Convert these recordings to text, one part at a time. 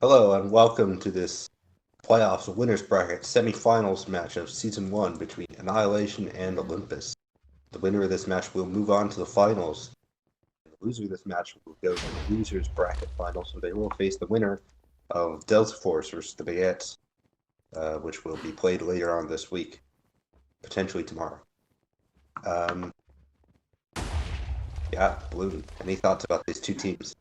Hello and welcome to this playoffs winners bracket semifinals match of season 1 between Annihilation and Olympus. The winner of this match will move on to the finals. The loser of this match will go to the losers bracket final, so they will face the winner of Delta Force versus the Baguettes, which will be played later on this week, potentially tomorrow. Blue, any thoughts about these two teams?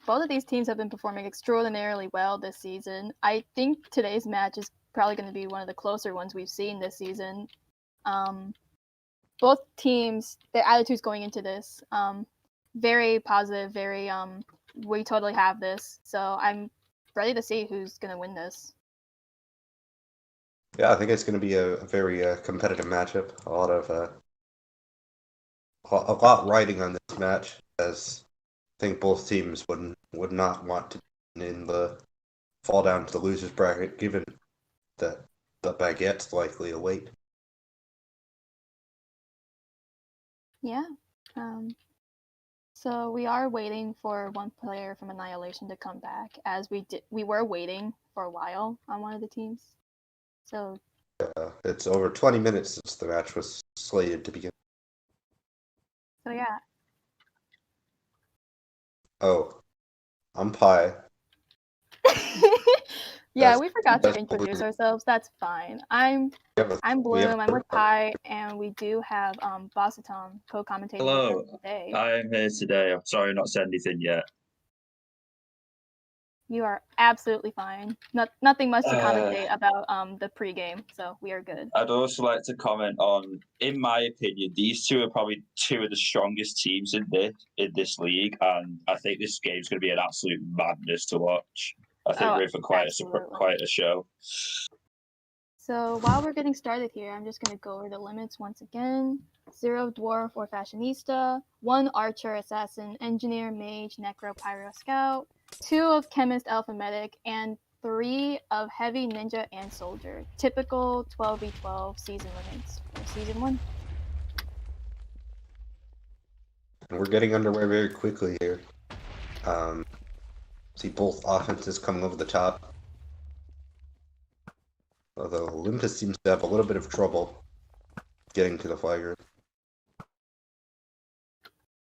Both of these teams have been performing extraordinarily well this season. I think today's match is probably going to be one of the closer ones we've seen this season. Both teams, their attitudes going into this, very positive, very we totally have this. So I'm ready to see who's going to win this. Yeah, I think it's going to be a very competitive matchup. A lot riding on this match, as I think both teams would not want to fall down to the losers bracket, given that the Baguette's likely await. Yeah. So we are waiting for one player from Annihilation to come back, as we were waiting for a while on one of the teams. So it's over 20 minutes since the match was slated to begin. So yeah. Oh, I'm Pi. Yeah, we forgot to introduce ourselves. That's fine. I'm Bloom. I'm with Pi, and we do have Bossatom co-commentating. Hello, today. I am here today. I'm sorry not said anything yet. You are absolutely fine. Nothing much to commentate about the pregame, so we are good. I'd also like to comment on, in my opinion, these two are probably two of the strongest teams in this league, and I think this game's going to be an absolute madness to watch. I think we're in for quite a show. So while we're getting started here, I'm just going to go over the limits once again. 0 Dwarf or Fashionista, 1 Archer, Assassin, Engineer, Mage, Necro, Pyro, Scout, 2 of Chemist, Alpha, Medic, and 3 of Heavy, Ninja, and Soldier. Typical 12v12 season limits for Season 1. And we're getting underway very quickly here. See both offenses coming over the top. Although Olympus seems to have a little bit of trouble getting to the flagger.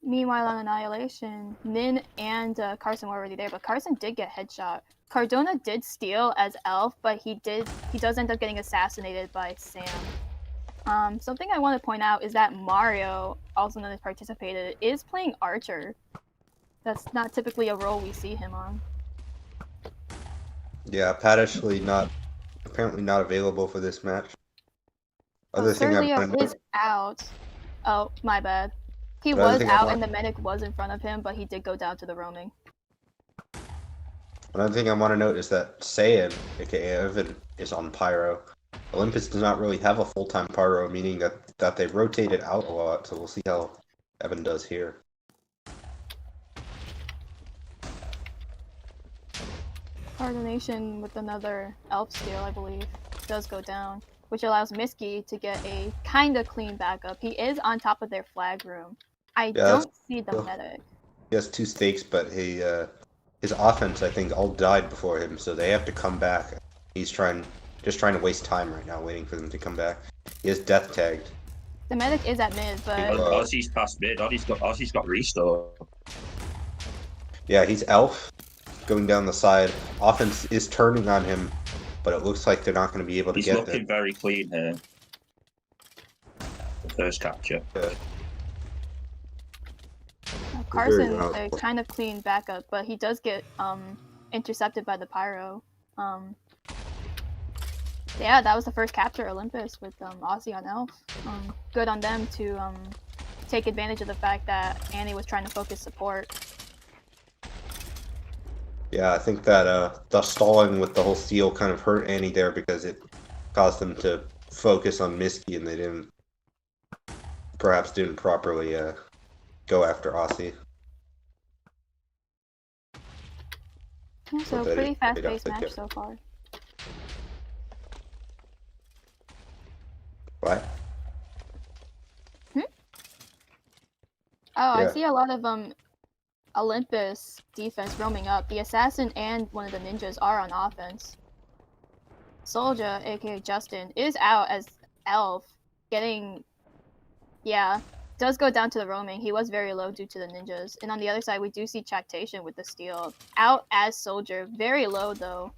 Meanwhile, on Annihilation, Nin and Carson were already there, but Carson did get headshot. Cardona did steal as Elf, but he does end up getting assassinated by Sam. Something I want to point out is that Mario, also known as Participated, is playing Archer. That's not typically a role we see him on. Yeah, Pat Ashley apparently not available for this match. Other thing is out. Oh, my bad. He was out and the medic was in front of him, but he did go down to the roaming. Another thing I want to note is that Saiyan, aka Evan, is on Pyro. Olympus does not really have a full-time Pyro, meaning that they rotate it out a lot, so we'll see how Evan does here. Coordination with another Elf steal, I believe, does go down, which allows Miski to get a kind of clean backup. He is on top of their flag room. I don't see the medic. He has 2 stakes, but his offense, I think, all died before him, so they have to come back. He's just trying to waste time right now, waiting for them to come back. He is death tagged. The medic is at mid, but Ozzy's past mid. Ozzy's got restore. Yeah, he's Elf going down the side. Offense is turning on him, but it looks like they're not going to be able to get there. He's looking very clean here. The first capture. Yeah. Carson, a kind of clean backup, but he does get intercepted by the Pyro. Yeah, that was the first capture Olympus with Ozzy on Elf. Good on them to take advantage of the fact that Annie was trying to focus support. Yeah, I think that the stalling with the whole steal kind of hurt Annie there because it caused them to focus on Miski and they perhaps didn't properly go after Aussie. Yeah, so pretty fast-paced match so far. What? Oh, yeah. I see a lot of Olympus defense roaming up. The assassin and one of the ninjas are on offense. Soldier, aka Justin, is out as Elf, getting, yeah, does go down to the roaming. He was very low due to the ninjas. And on the other side, we do see Tractation with the steal. Out as Soldier, very low though.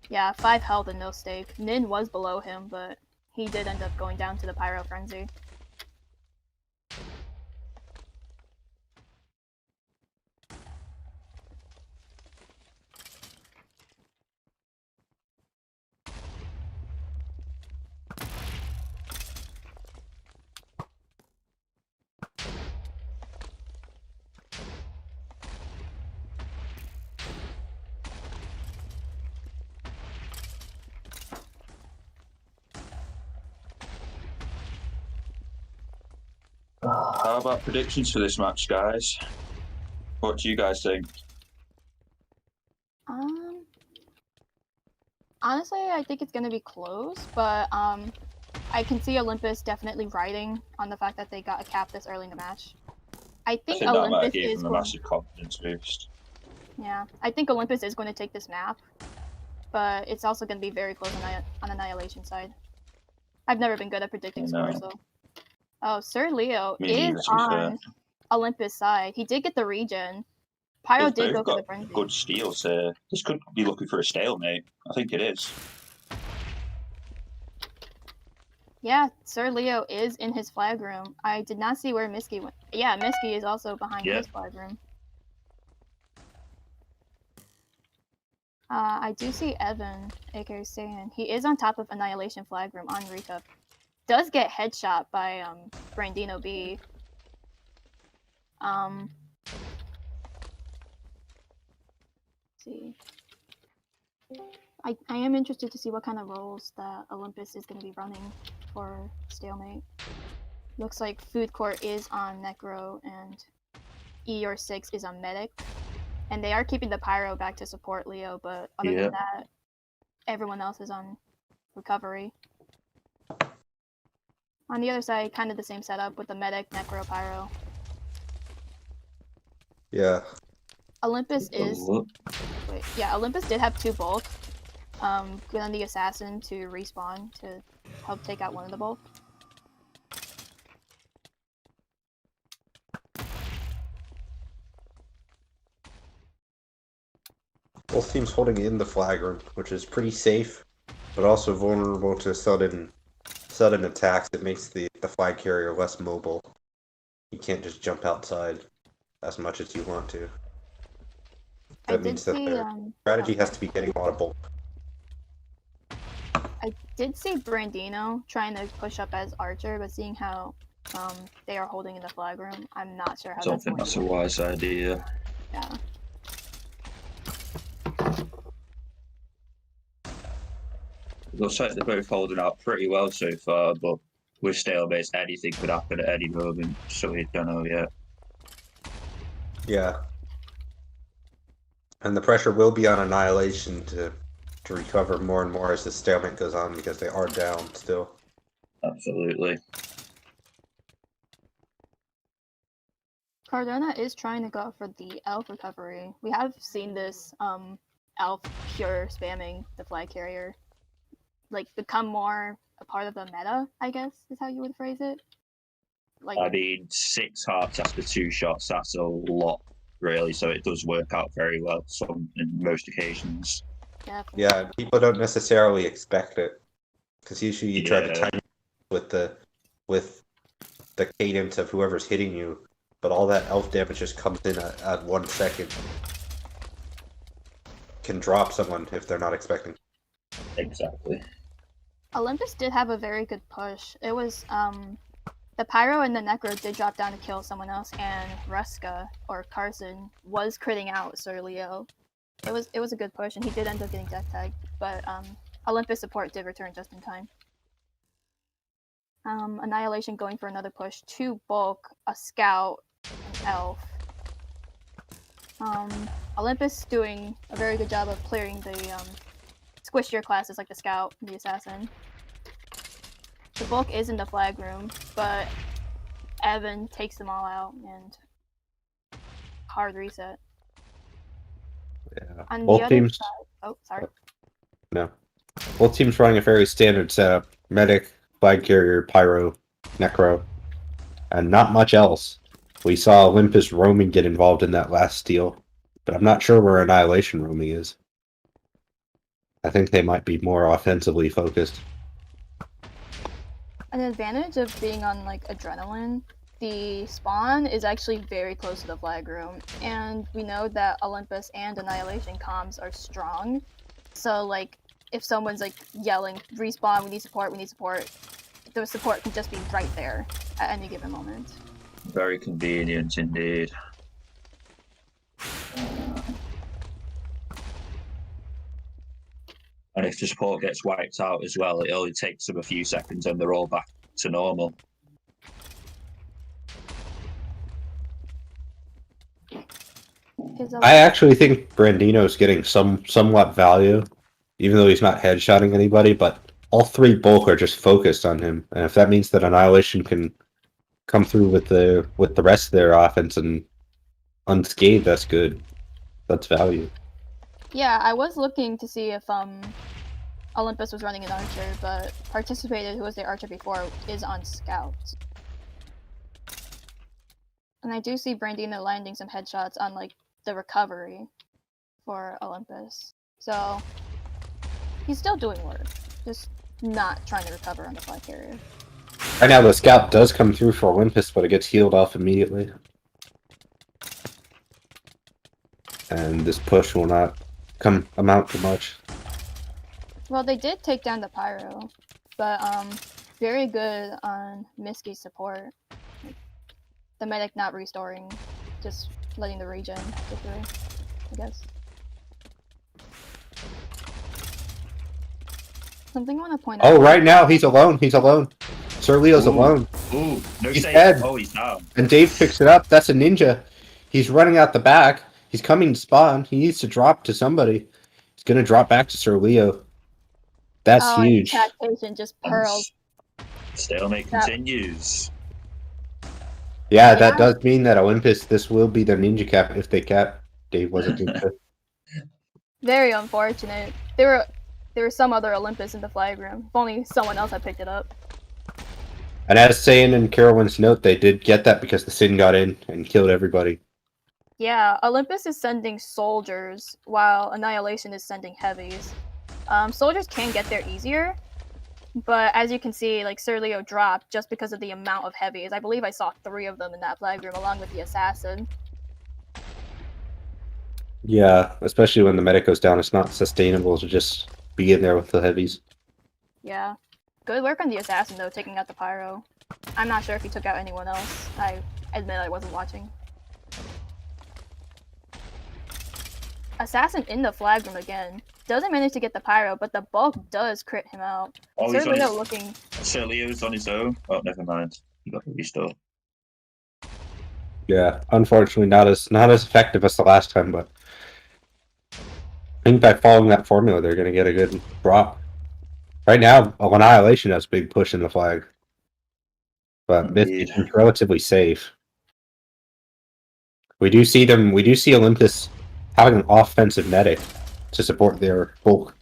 Yeah, 5 health and no stake. Nin was below him, but he did end up going down to the Pyro Frenzy. How about predictions for this match, guys? What do you guys think? Honestly, I think it's gonna be close, but I can see Olympus definitely riding on the fact that they got a cap this early in the match. I think that might have Olympus given is them a going. massive confidence boost. Yeah, I think Olympus is going to take this map, but it's also going to be very close on Annihilation side. I've never been good at predicting scores though. Oh, Sir Leo is on Olympus side. He did get the regen. Pyro did go for the frenzy. Good steals here. This could be looking for a stalemate. I think it is. Yeah, Sir Leo is in his flag room. I did not see where Misky went. Yeah, Misky is also behind his flag room. I do see Evan, aka Saiyan. He is on top of Annihilation flag room on Recup. Does get headshot by Brandino B. Let's see. I am interested to see what kind of roles that Olympus is going to be running for stalemate. Looks like Food Court is on Necro and Eeyore6 is on Medic. And they are keeping the Pyro back to support Leo, but other than that, everyone else is on recovery. On the other side, kind of the same setup with the Medic, Necro, Pyro. Yeah. Olympus is... Wait, yeah, Olympus did have 2 bulk. Good on the Assassin to respawn to help take out one of the bulk. Both teams holding in the flag room, which is pretty safe, but also vulnerable to sudden attacks. It makes the flag carrier less mobile. You can't just jump outside as much as you want to. That means that their strategy has to be getting a lot of bulk. I did see Brandino trying to push up as Archer, but seeing how they are holding in the flag room, I'm not sure how that's going to work. I don't think that's a wise idea. Yeah. Looks like they're both holding out pretty well so far, but with stalemates, anything could happen at any moment, so we don't know yet. Yeah. And the pressure will be on Annihilation to recover more and more as the stalemate goes on, because they are down still. Absolutely. Cardona is trying to go for the Elf recovery. We have seen this Elf pure spamming the flag carrier, like, become more a part of the meta, I guess is how you would phrase it. Like, I mean, 6 hearts after 2 shots, that's a lot, really, so it does work out very well in most occasions. Definitely. Yeah, people don't necessarily expect it, because usually you try to time with the cadence of whoever's hitting you, but all that elf damage just comes in at 1 second. Can drop someone if they're not expecting. Exactly. Olympus did have a very good push. It was the Pyro and the Necro did drop down to kill someone else, and Ruska or Carson was critting out Sir Leo. It was a good push, and he did end up getting death tagged, but Olympus support did return just in time. Annihilation going for another push. 2 bulk, a scout, an elf. Olympus doing a very good job of clearing the squishier classes like the scout and the assassin. The bulk is in the flag room, but Evan takes them all out, and hard reset. Yeah. On Both the other teams. side, oh, sorry. No. Both teams running a very standard setup: medic, flag carrier, pyro, necro, and not much else. We saw Olympus roaming get involved in that last steal, but I'm not sure where Annihilation roaming is. I think they might be more offensively focused. An advantage of being on like adrenaline, the spawn is actually very close to the flag room, and we know that Olympus and Annihilation comms are strong. So like, if someone's like yelling, "Respawn, we need support, we need support," the support can just be right there at any given moment. Very convenient indeed. And if the support gets wiped out as well, it only takes them a few seconds and they're all back to normal. I actually think Brandino's getting somewhat value, even though he's not headshotting anybody, but all three bulk are just focused on him. And if that means that Annihilation can come through with the rest of their offense and unscathed, that's good. That's value. Yeah, I was looking to see if Olympus was running an archer, but Participated, who was the archer before, is on scout. And I do see Brandino landing some headshots on like the recovery for Olympus. So he's still doing work, just not trying to recover on the flag carrier. Right now the scout does come through for Olympus, but it gets healed off immediately. And this push will not amount to much. Well, they did take down the pyro, but very good on Miski's support. The medic not restoring, just letting the regen go through, I guess. Something I want to point out. Oh, right now he's alone. He's alone. Sir Leo's alone. Ooh, no He's save. dead. Oh, he's down. And Dave picks it up. That's a ninja. He's running out the back. He's coming to spawn. He needs to drop to somebody. He's gonna drop back to Sir Leo. That's huge. Tactician just pearls. Stalemate continues. Yeah, that does mean that Olympus, this will be their ninja cap if they cap. Dave wasn't ninja. Very unfortunate. There were some other Olympus in the flag room. If only someone else had picked it up. And as saying in Carowin's note, they did get that because the Sin got in and killed everybody. Yeah, Olympus is sending soldiers, while Annihilation is sending heavies. Soldiers can get there easier, but as you can see, like Sir Leo dropped just because of the amount of heavies. I believe I saw 3 of them in that flag room, along with the assassin. Yeah, especially when the medic goes down, it's not sustainable to just be in there with the heavies. Yeah. Good work on the assassin, though, taking out the pyro. I'm not sure if he took out anyone else. I admit I wasn't watching. Assassin in the flag room again. Doesn't manage to get the pyro, but the bulk does crit him out. Oh, Sir Leo looking... Sir Leo's on his own. Oh, never mind. He got restored. Yeah, unfortunately not as effective as the last time, but I think by following that formula, they're going to get a good drop. Right now, Annihilation has a big push in the flag, but this is relatively safe. We do see Olympus having an offensive medic to support their bulk.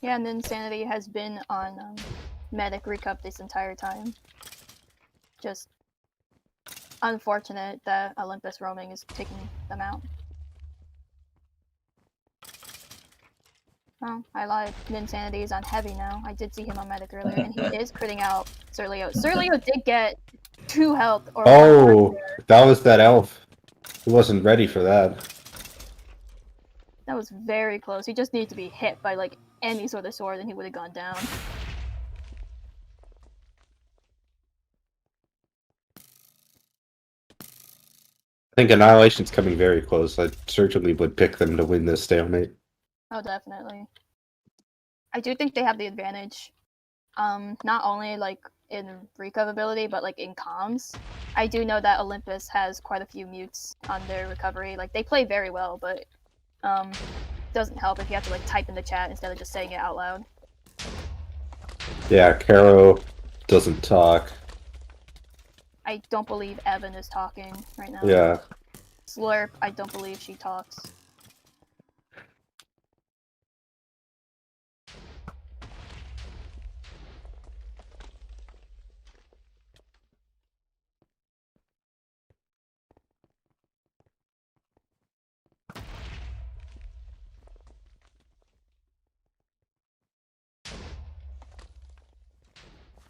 Yeah, and Insanity has been on medic recup this entire time. Just unfortunate that Olympus roaming is taking them out. Oh, I lied. Insanity is on heavy now. I did see him on medic earlier, and he is critting out Sir Leo. Sir Leo did get 2 health. Or that was that elf. He wasn't ready for that. That was very close. He just needed to be hit by like any sort of sword, and he would have gone down. I think Annihilation's coming very close. I certainly would pick them to win this stalemate. Oh, definitely. I do think they have the advantage. Not only like in recov ability, but like in comms. I do know that Olympus has quite a few mutes on their recovery. Like they play very well, but doesn't help if you have to like type in the chat instead of just saying it out loud. Yeah, Caro doesn't talk. I don't believe Evan is talking right now. Yeah. Slurp, I don't believe she talks.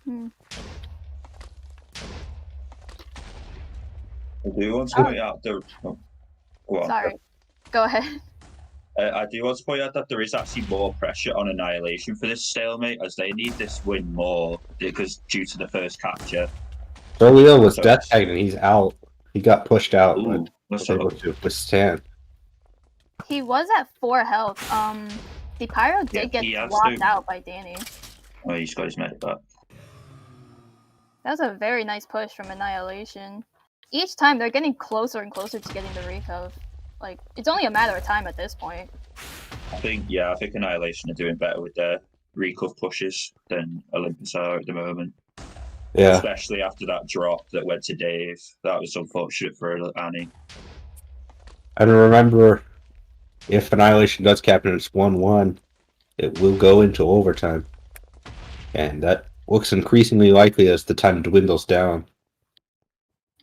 Hmm. I do want to point out the. Oh, go on. Sorry. Go ahead. I do want to point out that there is actually more pressure on Annihilation for this stalemate, as they need this win more because due to the first capture. Leo was So death it's- tagged and he's out. He got pushed out, but Ooh, was able to withstand. He was at 4 health. The Pyro did he get has swapped to. out by Danny. Oh, he's got his medic back. That was a very nice push from Annihilation. Each time they're getting closer and closer to getting the reco. Like, it's only a matter of time at this point. I think Annihilation are doing better with their recov pushes than Olympus are at the moment. Yeah. Especially after that drop that went to Dave. That was unfortunate for Annie. And remember, if Annihilation does captain, it's 1-1. It will go into overtime. And that looks increasingly likely as the time dwindles down.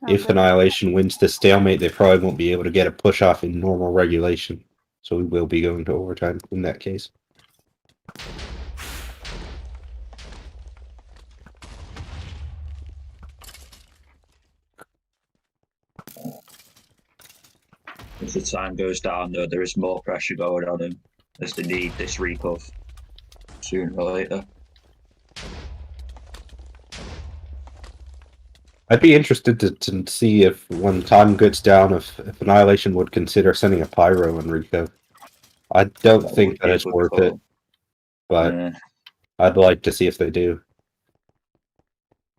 If Annihilation wins the stalemate, they probably won't be able to get a push off in normal regulation. So we will be going to overtime in that case. As the time goes down, though, there is more pressure going on him as they need this recov sooner or later. I'd be interested to see if, when time gets down, if Annihilation would consider sending a Pyro in Rico. I don't think that it's worth it, but I'd like to see if they do.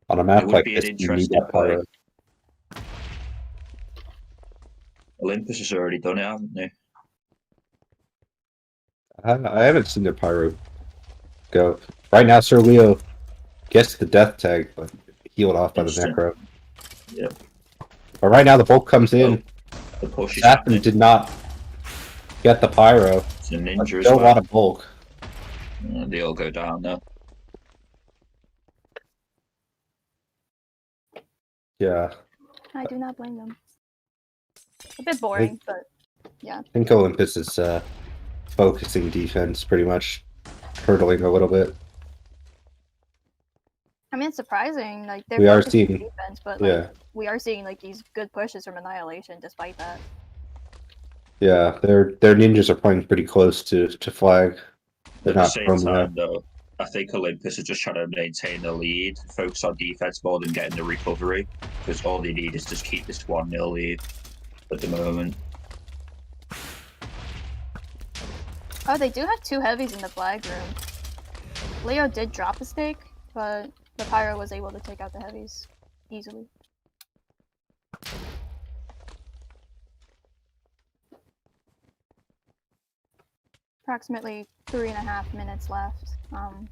On a map like this, you need that Pyro. Olympus has already done it, haven't they? I haven't seen their Pyro go. Right now, Sir Leo gets the death tag, but healed off by the Necro. Yep. But right now, the Bulk comes in. The push Assassin did not get the Pyro. It's a ninja as well. well. A lot of Bulk. They all go down now. Yeah. I do not blame them. A bit boring, but yeah. I think Olympus is focusing defense, pretty much hurtling a little bit. I mean, it's surprising. Like they're we focusing are seeing defense, but like we are seeing like these good pushes from Annihilation despite that. Yeah, their ninjas are playing pretty close to flag. They're At not the same time, though, I think Olympus are just trying to maintain the lead, focus on defense more than getting the recovery, because all they need is just keep this 1-0 lead at the moment. Oh, they do have 2 heavies in the flag room. Leo did drop a stake, but the Pyro was able to take out the heavies easily. Approximately 3.5 minutes left.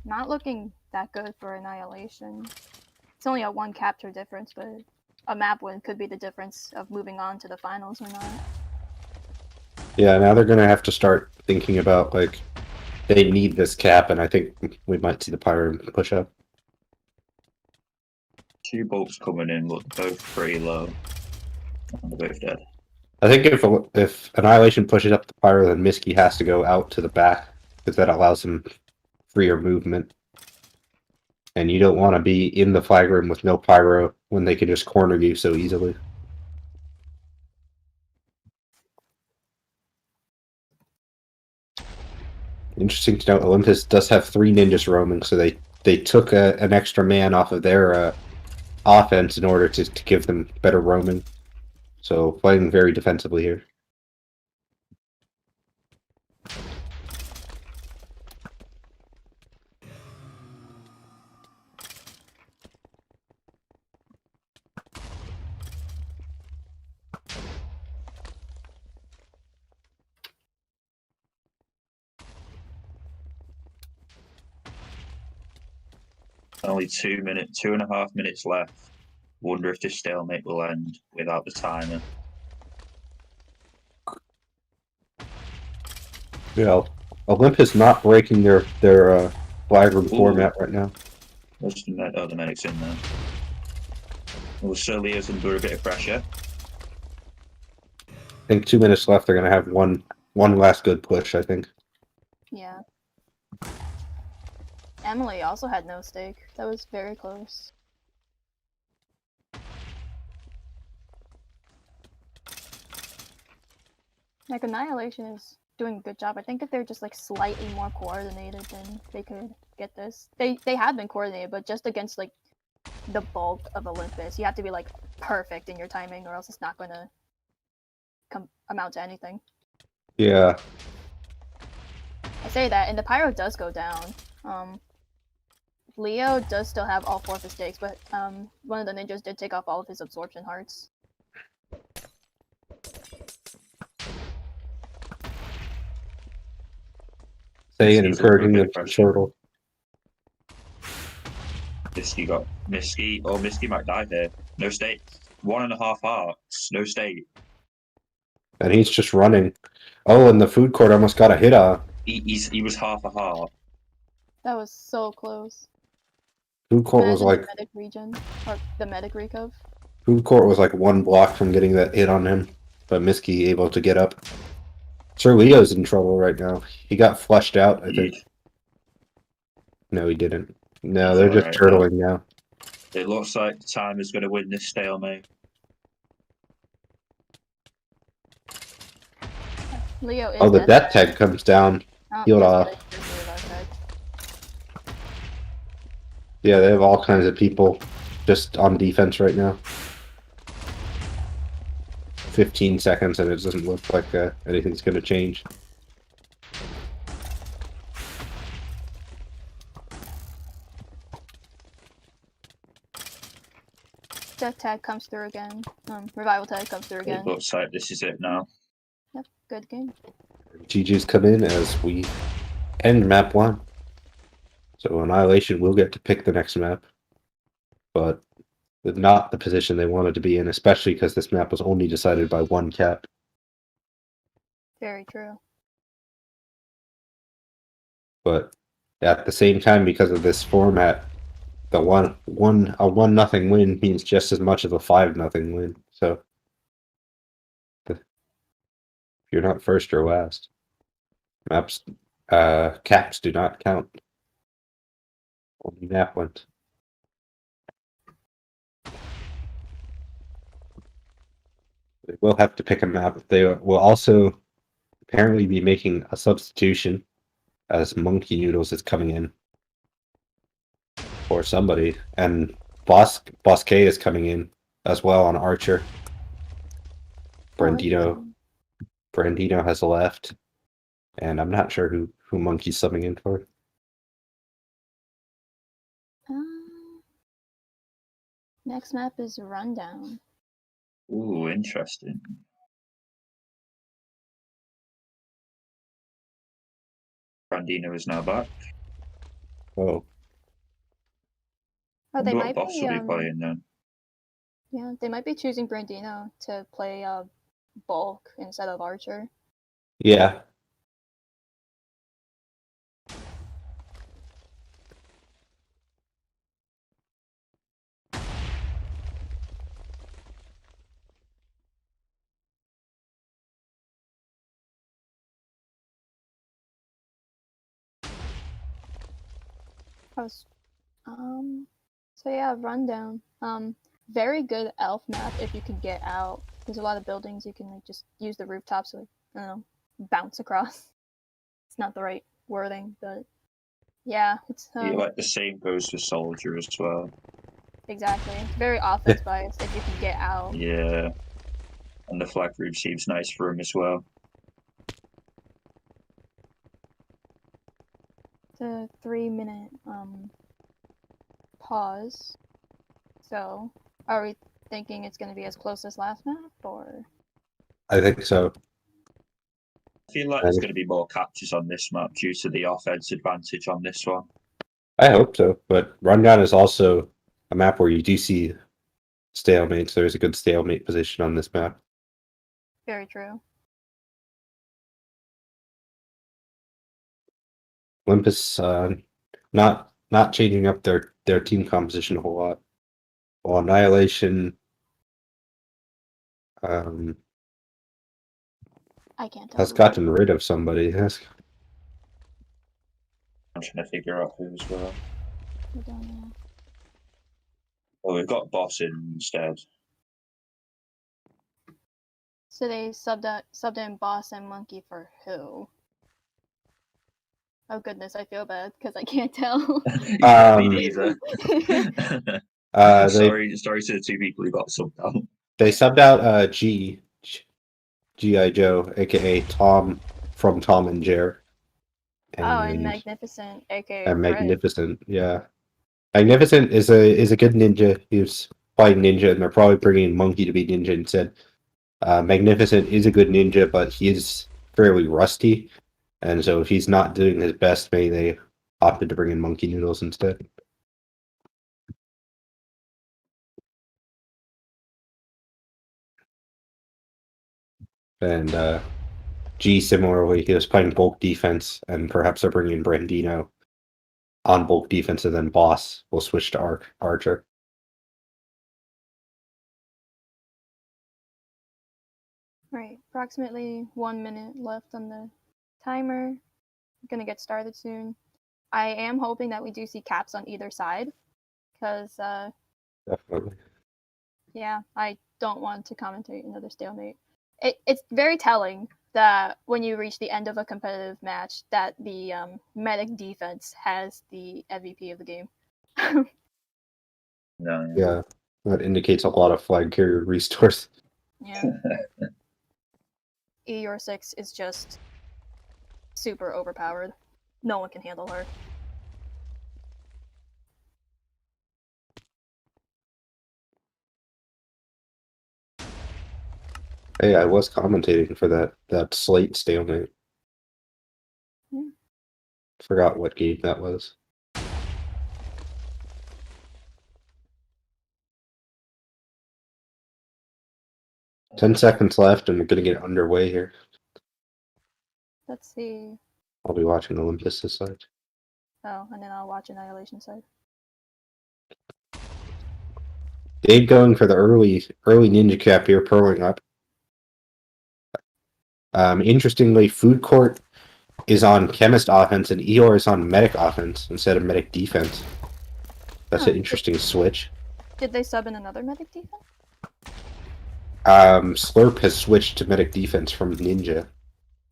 Not looking that good for Annihilation. It's only a 1 capture difference, but a map win could be the difference of moving on to the finals or not. Yeah, now they're gonna have to start thinking about, like, they need this cap, and I think we might see the Pyro push up. 2 bolts coming in, but both pretty low. And they're both dead. I think if Annihilation pushes up the Pyro, then Miski has to go out to the back, because that allows him freer movement. And you don't want to be in the flag room with no Pyro when they can just corner you so easily. Interesting to note, Olympus does have 3 ninjas roaming, so they took an extra man off of their offense in order to give them better roaming. So playing very defensively here. Only 2.5 minutes left. Wonder if this stalemate will end without the timer. Yeah, Olympus not breaking their flag room Ooh. format right now. What's the the medic's in there. Well, so Leo's under a bit of pressure. I think 2 minutes left. They're gonna have one last good push. I think. Yeah. Emily also had no stake. That was very close. Like, Annihilation is doing a good job. I think if they're just like slightly more coordinated, then they could get this. They have been coordinated, but just against like the bulk of Olympus, you have to be like perfect in your timing, or else it's not going to amount to anything. Yeah. I say that, and the pyro does go down. Leo does still have all 4 of his stakes, but one of the ninjas did take off all of his absorption hearts. Say an encouraging the turtle. Misky got Misky. Oh, Misky might die here. No state. 1.5 hearts. No state. And he's just running. Oh, and the food court almost got a hit on. He was half a heart. That was so close. Food court was like the medic region, or the medic recove. Food court was like 1 block from getting that hit on him, but Misky able to get up. Sir Leo's in trouble right now. He got flushed out, I think. No, he didn't. No, they're just turtling now. It looks like the time is going to win this stalemate. Leo is the death tag comes down. Healed off. Yeah, they have all kinds of people just on defense right now. 15 seconds and it doesn't look like anything's going to change. Death tag comes through again. Revival tag comes through again. It looks like this is it now. Yep, good game. GG's come in as we end map 1. So Annihilation will get to pick the next map, but not the position they wanted to be in, especially because this map was only decided by 1 cap. Very true. But at the same time, because of this format, the 1-0 win means just as much as a 5-0 win. So if you're not first or last, caps do not count. Only map wins. They will have to pick a map. They will also apparently be making a substitution as Monkey Noodles is coming in for somebody, and Boss K is coming in as well on Archer. Brandino has left, and I'm not sure who Monkey's subbing in for. Next map is Rundown. Ooh, interesting. Brandino is now back. Oh. Oh, they might Boss will be playing then. Yeah, they might be choosing Brandino to play Bulk instead of Archer. Yeah. So yeah, Rundown. Very good elf map if you can get out. There's a lot of buildings you can like just use the rooftops to, I don't know, bounce across. It's not the right wording, but yeah, it's like the same goes for Soldier as well. Exactly. It's very offense biased if you can get out. Yeah. And the flag roof seems nice for him as well. It's a 3-minute pause. So, are we thinking it's going to be as close as last map, or? I think so. I feel like there's going to be more catches on this map due to the offense advantage on this one. I hope so, but Rundown is also a map where you do see stalemate, so there's a good stalemate position on this map. Very true. Olympus not changing up their team composition a whole lot. Well, Annihilation I can't tell. has gotten rid of somebody. Yes. I'm trying to figure out who as well. I don't know. Well, we've got Boss in instead. So they subbed in Boss and Monkey for who? Oh goodness, I feel bad because I can't tell. Yeah, me neither. Sorry to the two people who got subbed out. They subbed out G.I. Joe, aka Tom from Tom and Jerry. And Magnificent, aka And Fred. Magnificent, yeah. Magnificent is a good ninja. He's fighting ninja, and they're probably bringing Monkey to be ninja instead. Magnificent is a good ninja, but he is fairly rusty, and so if he's not doing his best, maybe they opted to bring in Monkey Noodles instead. And G similarly, he was playing bulk defense, and perhaps they're bringing in Brandino on bulk defense, and then Boss will switch to Archer. Right, approximately 1 minute left on the timer. I'm gonna get started soon. I am hoping that we do see caps on either side, because Definitely. yeah, I don't want to commentate another stalemate. It's very telling that when you reach the end of a competitive match, that the medic defense has the MVP of the game. No. Yeah, that indicates a lot of flag carrier restores. Yeah. E6 is just super overpowered. No one can handle her. Hey, I was commentating for that slate stalemate. Yeah. Forgot what game that was. Ten seconds left, and we're gonna get underway here. Let's see. I'll be watching Olympus this side. Oh, and then I'll watch Annihilation side. Dave going for the early ninja cap here, pearling up. Interestingly, Food Court is on Chemist offense, and Eeyore is on Medic offense instead of Medic defense. That's an interesting switch. Did they sub in another Medic defense? Slurp has switched to Medic defense from Ninja.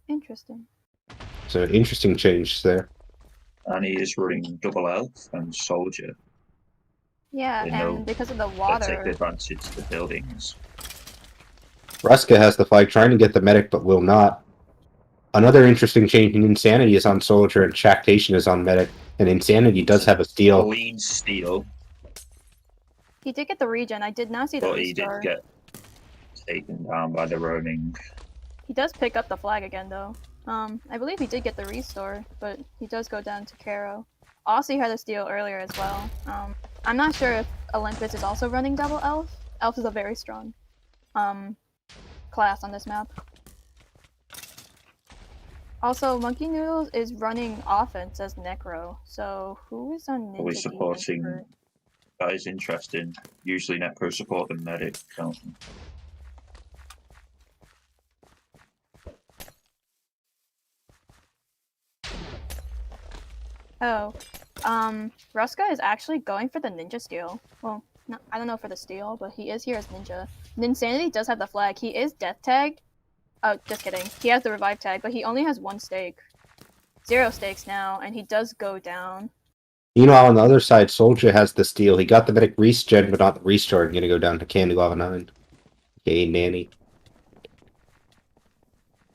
Interesting. So interesting change there. And he is running double elf and soldier. Yeah, and because of the water. Take advantage of the buildings. Ruska has the flag, trying to get the medic, but will not. Another interesting change in Insanity is on Soldier, and Shactation is on Medic. And Insanity does have a steal. Clean steal. He did get the regen. I did not see the restore. He did get taken down by the roaming. He does pick up the flag again, though. I believe he did get the restore, but he does go down to Caro. Aussie had a steal earlier as well. I'm not sure if Olympus is also running double elf. Elf is a very strong class on this map. Also, Monkey Noodles is running offense as Necro, so who is on Ninja? Are we supporting? That is interesting. Usually Necro support the medic, can't we? Oh, Ruska is actually going for the ninja steal. Well, no, I don't know for the steal, but he is here as ninja. Insanity does have the flag. He is death tagged. Oh, just kidding. He has the revive tag, but he only has 1 stake. 0 stakes now, and he does go down. Meanwhile, on the other side, Soldier has the steal. He got the medic regen, but not the restore. I'm gonna go down to Candy Lava 9. Yay, Nanny.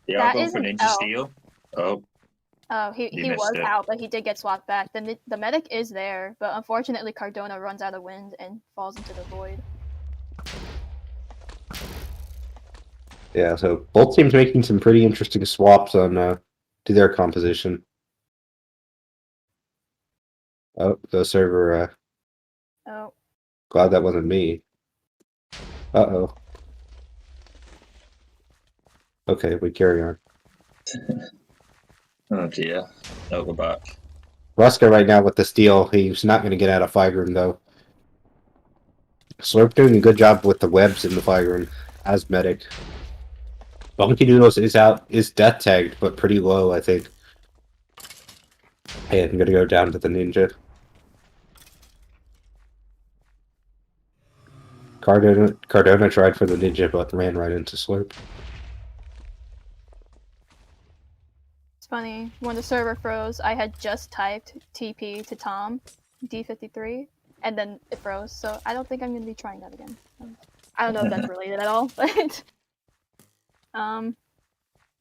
Yeah, I'll go for ninja steal. Oh. Oh, he was out, but he did get swapped back. The medic is there, but unfortunately Cardona runs out of wind and falls into the void. Yeah, so both teams making some pretty interesting swaps on to their composition. Oh, the server. Oh. Glad that wasn't me. Uh-oh. Okay, we carry on. Oh dear. No, we're back. Ruska right now with the steal. He's not going to get out of Flygroom, though. Slurp doing a good job with the webs in the Flygroom as medic. Bunky Doodles is death tagged, but pretty low, I think. Hey, I'm going to go down to the ninja. Cardona tried for the ninja, but ran right into Slurp. It's funny, when the server froze, I had just typed TP to Tom, D53, and then it froze, so I don't think I'm going to be trying that again. I don't know if that's related at all, but...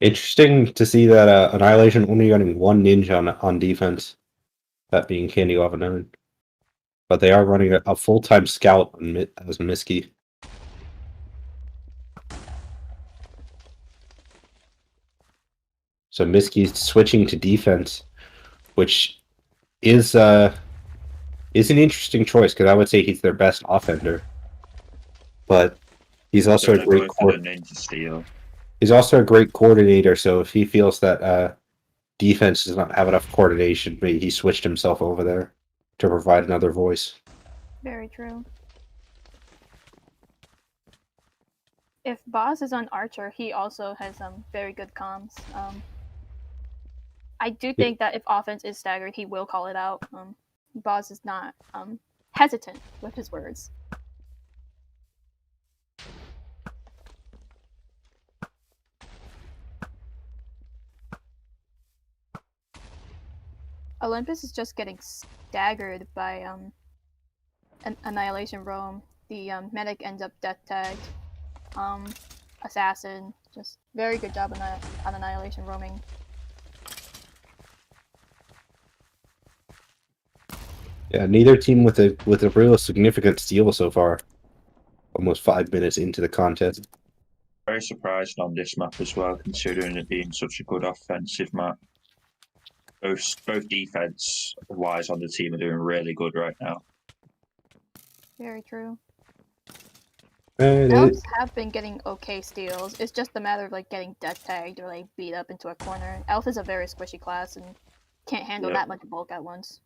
Interesting to see that Annihilation only running one ninja on defense, that being Candy Lava 9. But they are running a full-time scout as Miski. So Miski's switching to defense, which is an interesting choice, because I would say he's their best offender. But he's also a great He's also a great coordinator, so if he feels that defense does not have enough coordination, maybe he switched himself over there to provide another voice. Very true. If Boz is on Archer, he also has very good comms. I do think that if offense is staggered, he will call it out. Boz is not hesitant with his words. Olympus is just getting staggered by an Annihilation roam. The medic ends up death tagged. Assassin, just very good job on Annihilation roaming. Yeah, neither team with a real significant steal so far. Almost 5 minutes into the contest. Very surprised on this map as well, considering it being such a good offensive map. Both defense-wise on the team are doing really good right now. Very true. Elves have been getting okay steals. It's just a matter of like getting death tagged or like beat up into a corner. Elf is a very squishy class and can't handle that much bulk at once.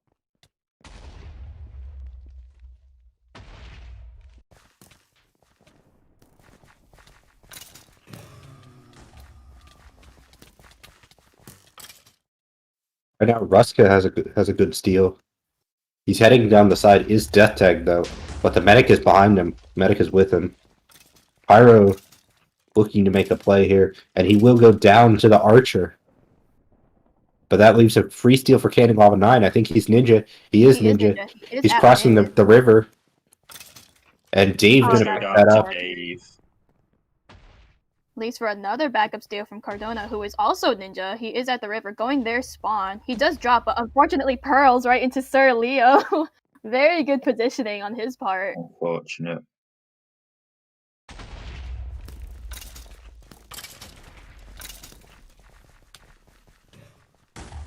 Right now, Ruska has a good steal. He's heading down the side. Is death tagged though, but the medic is behind him. Medic is with him. Pyro looking to make a play here, and he will go down to the Archer. But that leaves a free steal for Candy Lava 9. I think he's ninja. He is ninja. He's crossing the river. And Dave's going to pick that up. Leaves for another backup steal from Cardona, who is also ninja. He is at the river, going their spawn. He does drop, but unfortunately pearls right into Sir Leo. Very good positioning on his part. Unfortunate.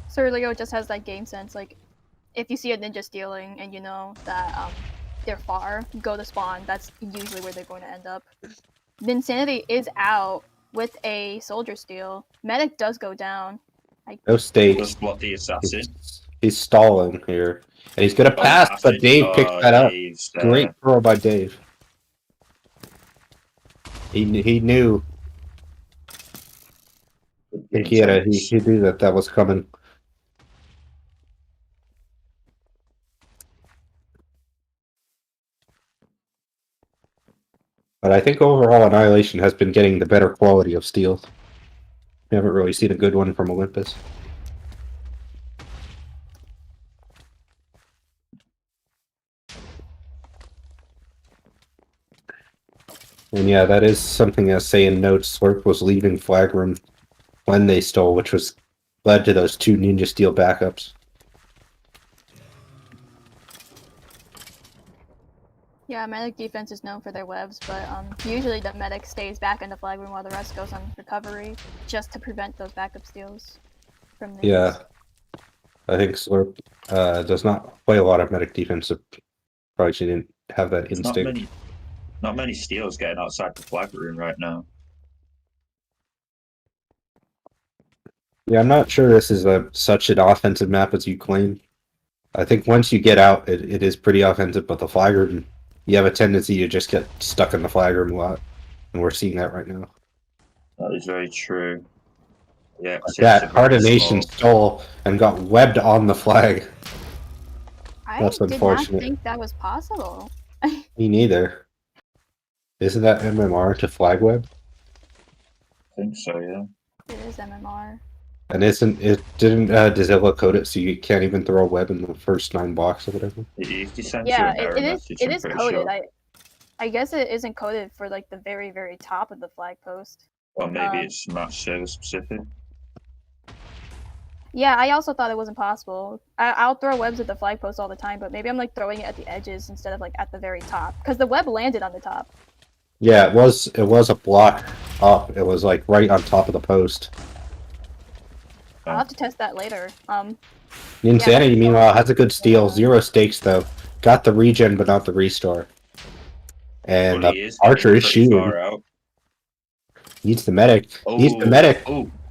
Sir Leo just has that game sense. Like, if you see a ninja stealing and you know that they're far, go to spawn. That's usually where they're going to end up. Insanity is out with a soldier steal. Medic does go down. No stakes. Just block the assassin. He's stalling here. And he's going to pass, but Dave picks that up. Great throw by Dave. He knew. I think he knew that was coming. But I think overall Annihilation has been getting the better quality of steals. We haven't really seen a good one from Olympus. And yeah, that is something as saying notes. Slurp was leaving flag room when they stole, which was led to those 2 ninja steal backups. Yeah, medic defense is known for their webs, but usually the medic stays back in the flag room while the rest goes on recovery, just to prevent those backup steals from the Yeah, I think Slurp does not play a lot of medic defense, so probably she didn't have that instinct. Not many steals getting outside the flag room right now. Yeah, I'm not sure this is such an offensive map as you claim. I think once you get out, it is pretty offensive, but the flag room, you have a tendency to just get stuck in the flag room a lot, and we're seeing that right now. That is very true. Yeah, Like that Coordination stole and got webbed on the flag. That's I did unfortunate. not think that was possible. Me neither. Isn't that MMR to flag web? I think so, yeah. It is MMR. And didn't Dazilla code it so you can't even throw a web in the first 9 blocks or whatever? Yeah, it is coded. Sure. I guess it isn't coded for like the very, very top of the flag post. Or maybe it's match server specific. Yeah, I also thought it wasn't possible. I'll throw webs at the flag post all the time, but maybe I'm like throwing it at the edges instead of like at the very top, because the web landed on the top. Yeah, it was a block up. It was like right on top of the post. I'll have to test that later. Insanity, meanwhile, has a good steal. 0 stakes though. Got the regen, but not the restore. And Archer is shooting. Needs the medic. Needs the medic.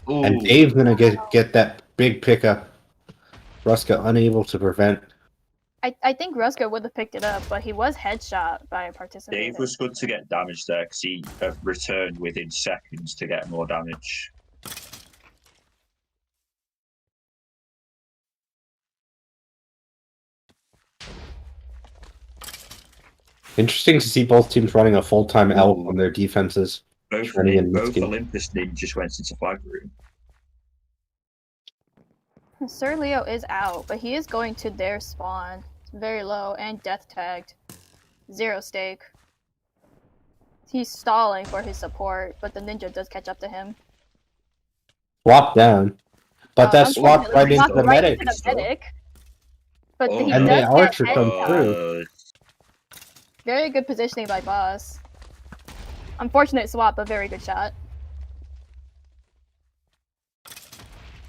And Dave's gonna get that big pickup. Ruska unable to prevent. I think Ruska would have picked it up, but he was headshot by a participant. Dave was good to get damage there because he returned within seconds to get more damage. Interesting to see both teams running a full-time elf on their defenses. Both Olympus ninjas went into flag room. Sir Leo is out, but he is going to their spawn. It's very low and death tagged. 0 stake. He's stalling for his support, but the ninja does catch up to him. Swap down. But that swapped right into the medic. But he and does the Archer get come through. Very good positioning by Boss. Unfortunate swap, but very good shot.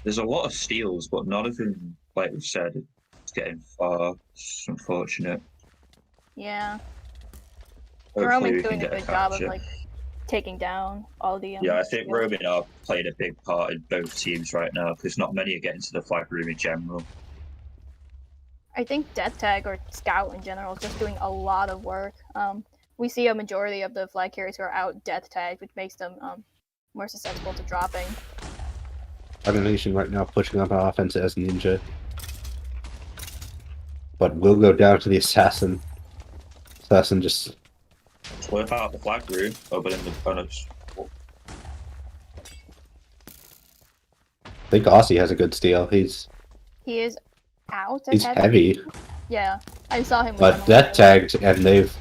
There's a lot of steals, but none of them, like we said, is getting far. It's unfortunate. Yeah. Roman's doing a good job of like taking down all the. Yeah, I think Roman are playing a big part in both teams right now because not many are getting to the flag room in general. I think Death Tag or Scout in general is just doing a lot of work. We see a majority of the flag carriers who are out Death Tagged, which makes them more susceptible to dropping. Annihilation right now pushing up on offense as Ninja. But will go down to the Assassin. Assassin just... Slip out the flag room, over in the bonus. I think Aussie has a good steal. He is out. He's heavy. Yeah, I saw him. But death tagged, and they've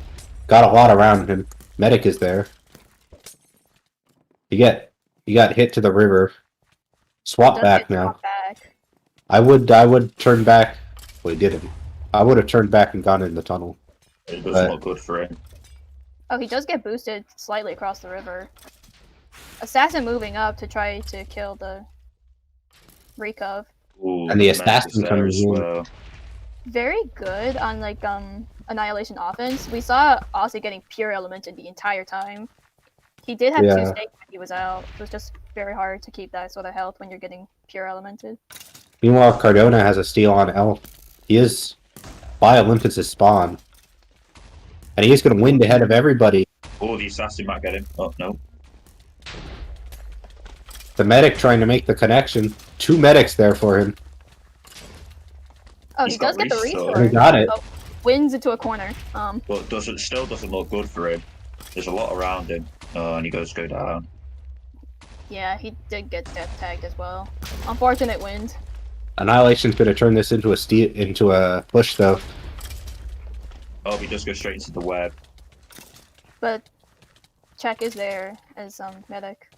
got a lot around him. Medic is there. He got hit to the river. Swap back now. I would turn back. Well, he didn't. I would have turned back and gone in the tunnel. It doesn't look good for him. Oh, he does get boosted slightly across the river. Assassin moving up to try to kill the Recov. Ooh, and the Assassin comes in. Well. Very good on like Annihilation offense. We saw Aussie getting pure elemented the entire time. He did have 2 stakes when he was out. It was just very hard to keep that sort of health when you're getting pure elemented. Meanwhile, Cardona has a steal on Elf. He is by Olympus' spawn. And he's going to win ahead of everybody. Oh, the Assassin might get him. Oh, no. The medic trying to make the connection. 2 medics there for him. Oh, he does get the restore. He got it. Oh, wins into a corner. But still doesn't look good for him. There's a lot around him. Oh, and he goes go down. Yeah, he did get death tagged as well. Unfortunate wins. Annihilation's going to turn this into a push, though. Oh, he does go straight into the web. But Check is there as medic.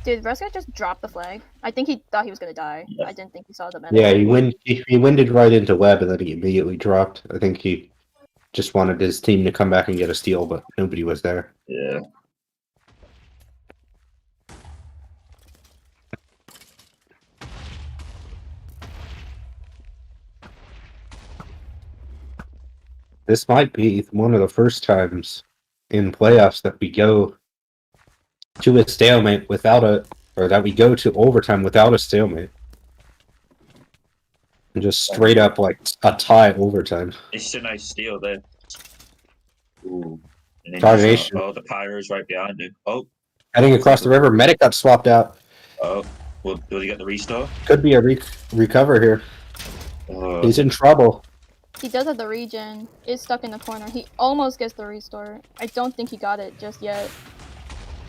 Did Ruska just drop the flag? I think he thought he was gonna die. Yeah. I didn't think he saw the medic. Yeah, he winded right into web and then he immediately dropped. I think he just wanted his team to come back and get a steal, but nobody was there. Yeah. This might be one of the first times in playoffs that we go to a stalemate or that we go to overtime without a stalemate. And just straight up like a tie overtime. It's a nice steal there. Ooh. Annihilation. Oh, the Pyro's right behind him. Oh. Heading across the river, medic got swapped out. Oh. Will he get the restore? Could be a recover here. He's in trouble. He does have the regen. Is stuck in the corner. He almost gets the restore. I don't think he got it just yet.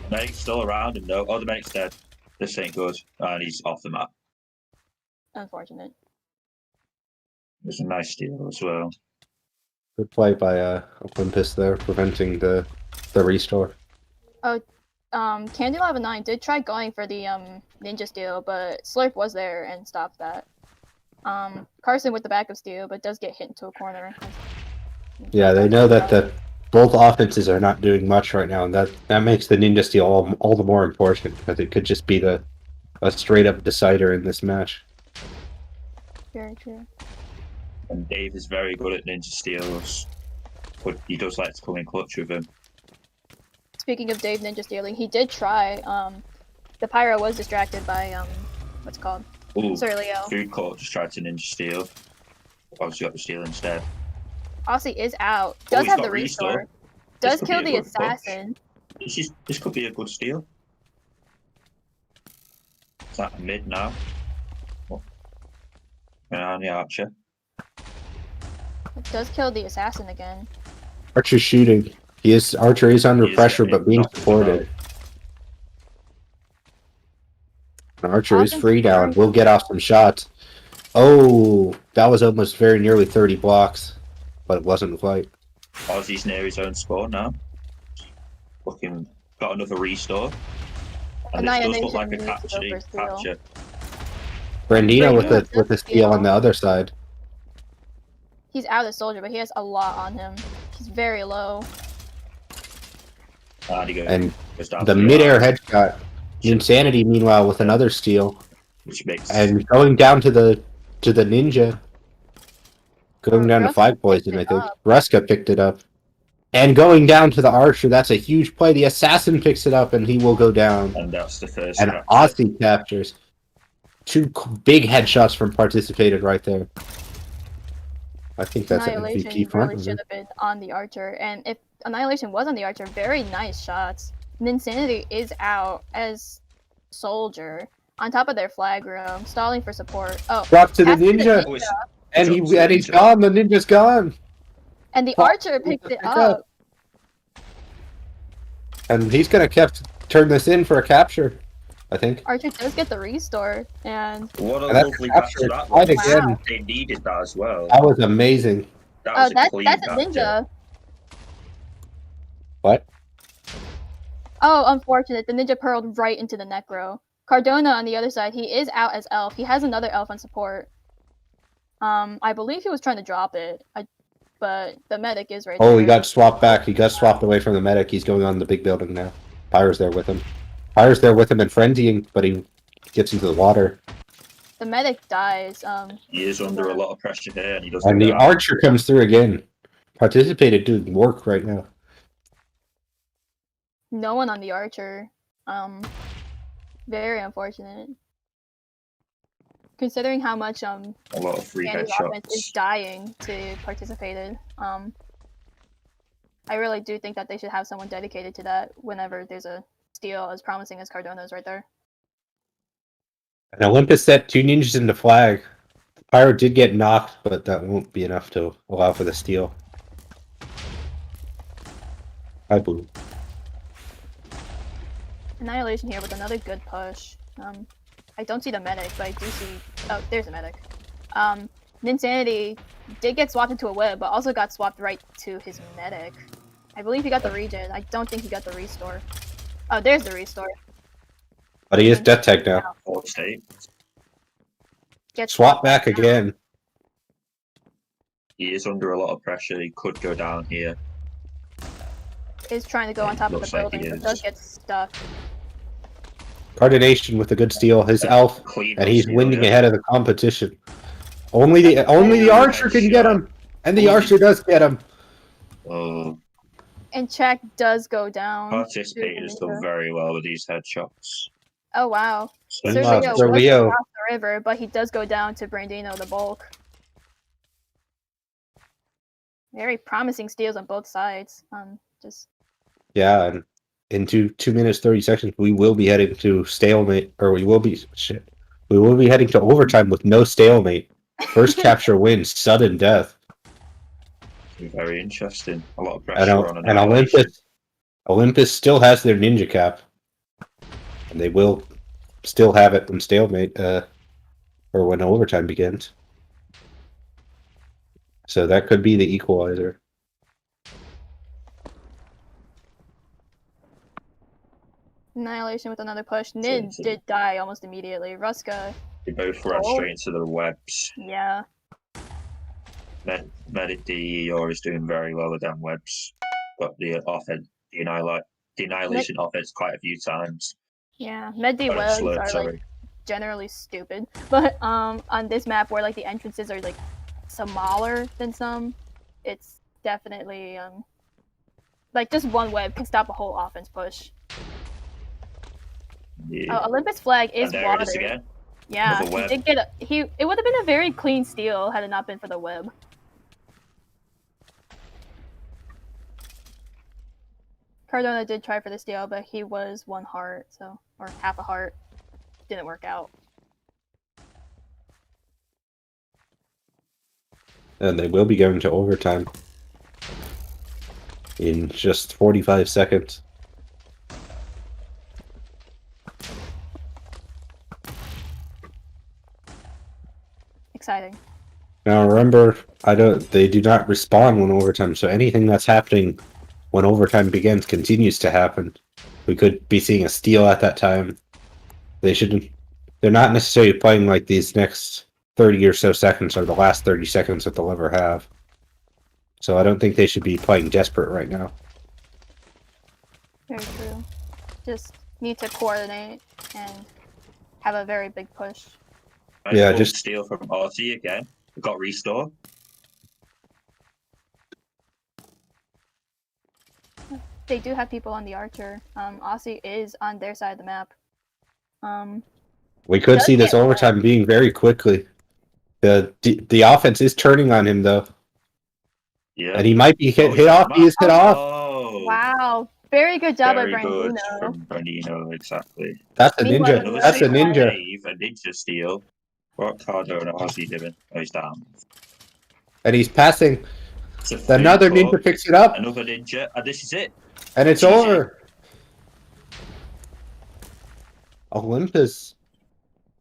Medic's still around him though. Oh, the medic's dead. This ain't good. And he's off the map. Unfortunate. It's a nice steal as well. Good play by Olympus there, preventing the restore. Oh, Candy9 did try going for the ninja steal, but Slurp was there and stopped that. Carson with the backup steal, but does get hit into a corner. Yeah, they know that both offenses are not doing much right now, and that makes the ninja steal all the more important, because it could just be a straight up decider in this match. Very true. And Dave is very good at ninja steals, but he does like to come in clutch with him. Speaking of Dave ninja stealing, he did try. The Pyro was distracted by what's it called? Ooh, Surleo. Food Court just tried to ninja steal. Obviously got the steal instead. Aussie is out. Does have the restore. Does kill the assassin. This could be a good steal. Is that mid now? Oh. And the archer. It does kill the assassin again. Archer's shooting. Archer is under pressure, but being supported. Archer is free now and will get off some shots. Oh, that was almost very nearly 30 blocks, but it wasn't quite. Aussie's near his own score now. Looking, got another restore. And this does look like a capture. Brandino with the steal on the other side. He's out of soldier, but he has a lot on him. He's very low. And the mid-air headshot. Insanity, meanwhile, with another steal. And going down to the ninja. Going down to 5 poison, I think. Ruska picked it up. And going down to the archer, that's a huge play. The assassin picks it up and he will go down. And that's the first. And Aussie captures. 2 big headshots from Participated right there. I think that's an MVP front. Really should have been on the archer, and if Annihilation was on the archer, very nice shots. Insanity is out as soldier on top of their flag room, stalling for support. Oh, drop to the ninja, and he's gone. The ninja's gone, and the archer picked it up. And he's gonna turn this in for a capture, I think. Archer does get the restore, and what a lovely capture that was. Wow. They needed that as well. That was amazing. That was that's a ninja. What? Oh, unfortunate. The ninja pearled right into the necro. Cardona on the other side, he is out as elf. He has another elf on support. I believe he was trying to drop it, but the medic is right there. Oh, he got swapped back. He got swapped away from the medic. He's going on the big building now. Pyro's there with him. Pyro's there with him and frenzying, but he gets into the water. The medic dies. He is under a lot of pressure here, and he doesn't. And the archer comes through again. Participated doing work right now. No one on the archer. Very unfortunate. Considering how much a lot of free headshots is dying to Participated. I really do think that they should have someone dedicated to that whenever there's a steal as promising as Cardona's right there. And Olympus set 2 ninjas into flag. Pyro did get knocked, but that won't be enough to allow for the steal. I believe. Annihilation here with another good push. I don't see the medic, but I do see... Oh, there's a medic. Ninsanity did get swapped into a web, but also got swapped right to his medic. I believe he got the regen. I don't think he got the restore. Oh, there's the restore. But he is death tag now. Swap back again. He is under a lot of pressure. He could go down here. Is trying to go on top of the building, but does get stuck. Cardination with a good steal. His elf, and he's winning ahead of the competition. Only the archer can get him, and the archer does get him. Oh, And check does go down. Participator has done very well with these headshots. Oh wow. So Sergio for was Leo. across the river, but he does go down to Brandino the bulk. Very promising steals on both sides. Yeah, and in 2 minutes 30 seconds, we will be heading to stalemate, or we will be heading to overtime with no stalemate. First capture wins, sudden death. Very interesting. A lot of pressure on And Olympus still has their ninja cap, and they will still have it when stalemate, or when overtime begins. So that could be the equalizer. Annihilation with another push. Nin did die almost immediately. Ruska. They both ran straight into the webs. Yeah. Medic DER is doing very well with them webs, but the offense, the Annihilation offense quite a few times. Yeah, Med D webs are like generally stupid, but on this map where like the entrances are like smaller than some, it's definitely like just one web can stop a whole offense push. Yeah. Olympus flag is there water. it is again. Yeah, he did get it would have been a very clean steal had it not been for the web. Cardona did try for the steal, but he was 1 heart, so or half a heart. Didn't work out. And they will be going to overtime in just 45 seconds. Exciting. Now remember, they do not respawn when overtime, so anything that's happening when overtime begins continues to happen. We could be seeing a steal at that time. They're not necessarily playing like these next 30 or so seconds are the last 30 seconds that they'll ever have. So I don't think they should be playing desperate right now. Very true. Just need to coordinate and have a very big push. Yeah, just steal from RT again. We got restore. They do have people on the Archer. Aussie is on their side of the map. We could see this overtime being very quickly. The offense is turning on him though. Yeah. And he might be hit off. He is hit off. Oh. Wow. Very good job by Very good Brandino. from Brandino, exactly. That's a ninja. That's a ninja. A ninja steal. What Cardona is he doing? Oh, he's down. And he's passing. Another ninja picks it up. Another ninja. And this is it. And it's over. Olympus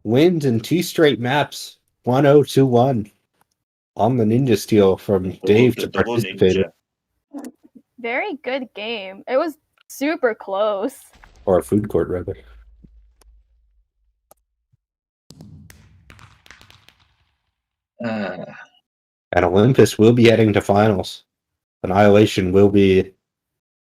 wins in 2 straight maps. 1-0-2-1 on the ninja steal from Dave to participate. Very good game. It was super close. Or a food court, rather. And Olympus will be heading to finals. Annihilation will be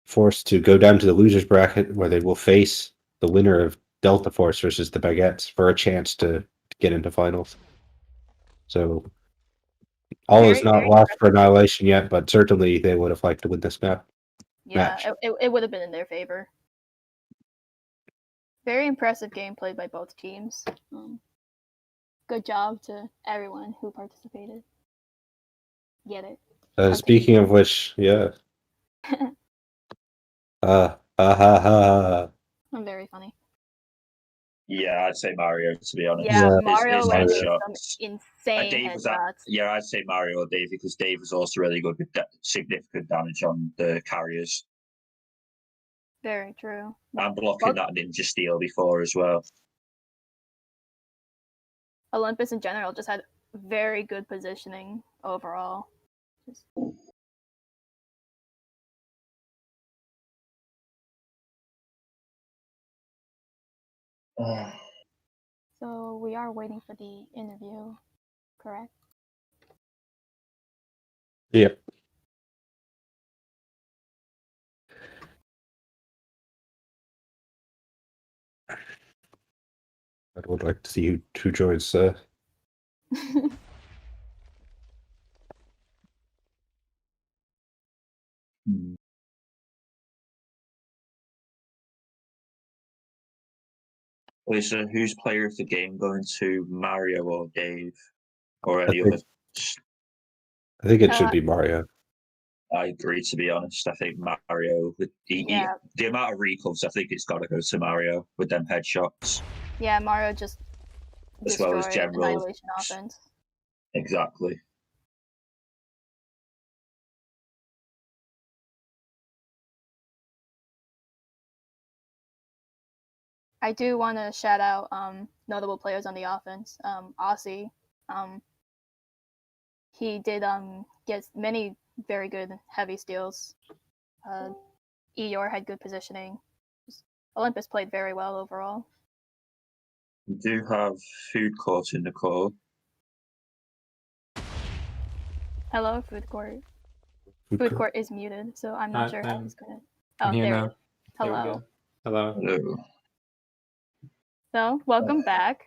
forced to go down to the losers bracket where they will face the winner of Delta Force versus the Baguettes for a chance to get into finals. So all is not lost for Annihilation yet, but certainly they would have liked to win this map. Yeah, it would have been in their favor. Very impressive game played by both teams. Good job to everyone who participated. Get it? Speaking of which, yeah. I'm very funny. Yeah, I'd say Mario, to be honest. Yeah, Mario landed some insane headshots. Yeah, I'd say Mario or Dave, because Dave was also really good with significant damage on the carriers. Very true. And blocking that ninja steal before as well. Olympus in general just had very good positioning overall. So we are waiting for the interview, correct? Yep. I would like to see who joins. Lisa, who's player of the game going to, Mario or Dave, or I any think, other? I think it should be Mario. I agree. To be honest, I think Mario with the amount of recalls, I think it's got to go to Mario with them headshots. Yeah, Mario just as well as destroyed general Annihilation offense. Exactly. I do want to shout out notable players on the offense. Aussie, he did get many very good heavy steals. Eeyore had good positioning. Olympus played very well overall. We do have food court in the call. Hello, food court. Food court is muted, so I'm not sure how he's gonna. Oh, I'm here there now. he is. Hello. Hello. Hello. So, welcome back.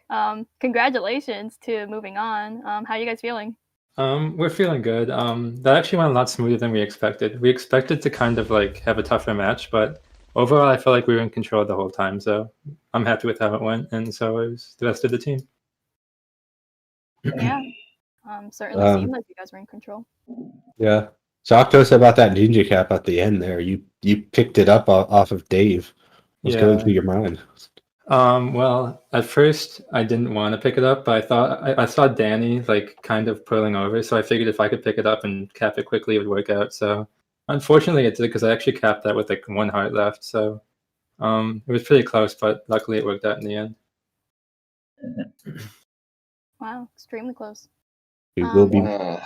Congratulations to moving on. How are you guys feeling? We're feeling good. That actually went a lot smoother than we expected. We expected to kind of like have a tougher match, but overall, I felt like we were in control the whole time. So I'm happy with how it went, and so is the rest of the team. Yeah. Certainly seemed like you guys were in control. Yeah. Talk to us about that ninja cap at the end there. You picked it up off of Dave. What's going through your mind? Well, at first I didn't want to pick it up, but I thought I saw Danny like kind of pulling over, so I figured if I could pick it up and cap it quickly, it would work out. So unfortunately, it did because I actually capped that with like 1 heart left. So it was pretty close, but luckily it worked out in the end. Wow, extremely close. You will be. Go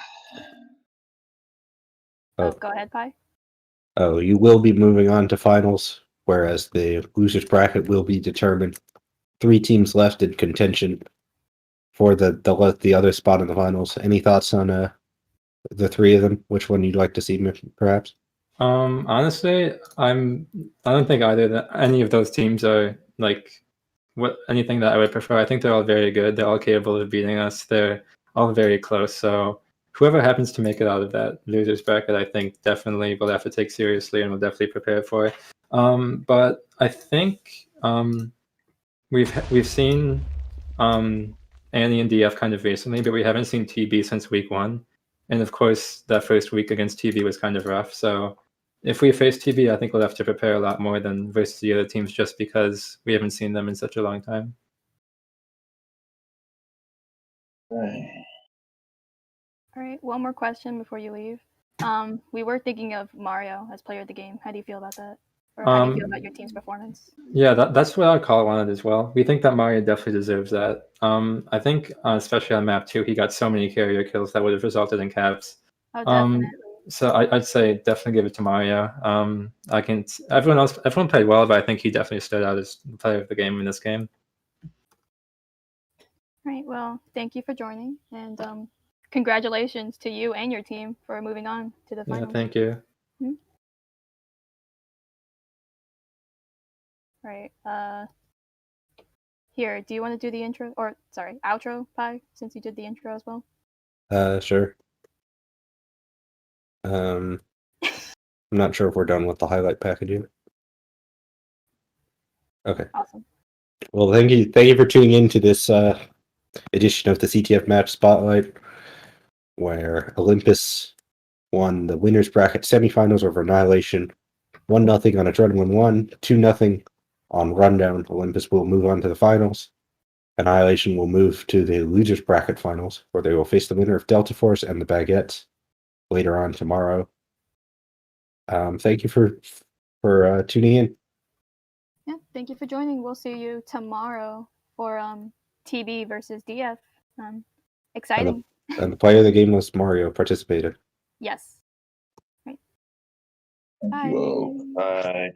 ahead, Pi. Oh, you will be moving on to finals, whereas the losers bracket will be determined. 3 teams left in contention for the other spot in the finals. Any thoughts on the 3 of them? Which one you'd like to see, perhaps? Honestly, I don't think any of those teams are like anything that I would prefer. I think they're all very good. They're all capable of beating us. They're all very close. So whoever happens to make it out of that losers bracket, I think definitely will have to take seriously and will definitely prepare for it. But I think we've seen Annie and DF kind of recently, but we haven't seen TB since week 1. And of course, that first week against TB was kind of rough. So if we face TB, I think we'll have to prepare a lot more than versus the other teams just because we haven't seen them in such a long time. All right, one more question before you leave. We were thinking of Mario as player of the game. How do you feel about that? Or how do you feel about your team's performance? Yeah, that's what I'd call on it as well. We think that Mario definitely deserves that. I think, especially on map 2, he got so many carrier kills that would have resulted in caps. Oh, definitely. So I'd say definitely give it to Mario. Everyone played well, but I think he definitely stood out as the player of the game in this game. All right, well, thank you for joining, and congratulations to you and your team for moving on to the finals. Yeah, thank you. Right. Here, do you want to do the intro? Or, sorry, outro, Pi, since you did the intro as well? Sure. I'm not sure if we're done with the highlight packaging. Okay. Awesome. Well, thank you for tuning in to this edition of the CTF Match Spotlight, where Olympus won the winners bracket semifinals over Annihilation, 1-0 on Adrenaline 1, 2-0 on Rundown. Olympus will move on to the finals. Annihilation will move to the losers bracket finals, where they will face the winner of Delta Force and the Baguettes later on tomorrow. Thank you for tuning in. Yeah, thank you for joining. We'll see you tomorrow for TB versus DF. Exciting. And the player of the game was Mario, participated. Yes. Right. Bye. Bye.